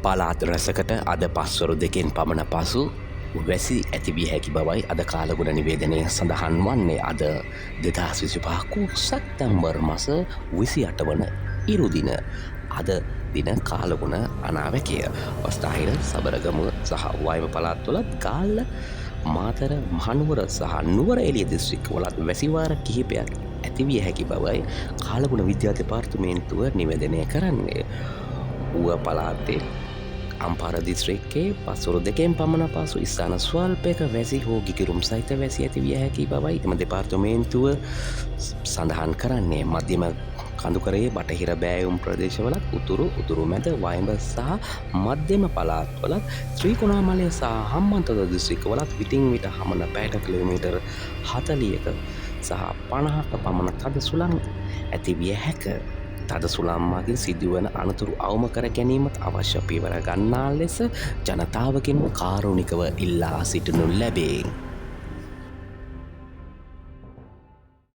පලාත් රැසකට අද පස්වරු දෙකෙන් පමණ පසු වැසි ඇතිවිය හැකි බවයි අද කාලගුණ නිවේදනය සඳහන් වන්නේ. අද 2025 සැප්තැම්බර් මස 28 වන ඉරුදින. අද දින කාලගුණ අනාවැකය. වස්ථාහිර සබරගමුව සහ වයඹ පළාත්වලත් ගාල්ල මාතර මහනුවර සහ නුවර එළිය දිස්ත්‍රික්කවලත් වැසිවාර කිහිපයක් ඇතිවිය හැකි බවයි කාලගුණ විද්‍යා දෙපාර්තමේන්තුව නිවේදනය කරන්නේ. ඌව පළාතේ අම්පාර දිස්ත්‍රික්කයේ පස්වරු දෙකෙන් පමණ පසු ස්ථාන ස්වල්පයක වැසි හෝ ගිකිරුම් සහිත වැසි ඇතිවිය හැකි බවයි එම දෙපාර්තමේන්තුව සඳහන් කරන්නේ. මධ්‍යම කඳුකරයේ බටහිර බෑයුම් ප්‍රදේශවලත් උතුරු මැද වයඹ සහ මධ්‍යම පළාත්වලත් ත්‍රිකුණාමලය සහ හම්බන්තොට දිස්ත්‍රික්කවලත් විටින් විට හමන පැයට කිලෝමීටර් 40ක සහ 50ක පමණ තද සුළං ඇතිවිය හැක. තද සුළං මගින් සිදුවන අනතුරු අවම කර ගැනීමට අවශ්‍ය පියවර ගන්නා ලෙස ජනතාවගෙන් කාරුණිකව ඉල්ලා සිටිනු ලැබේ.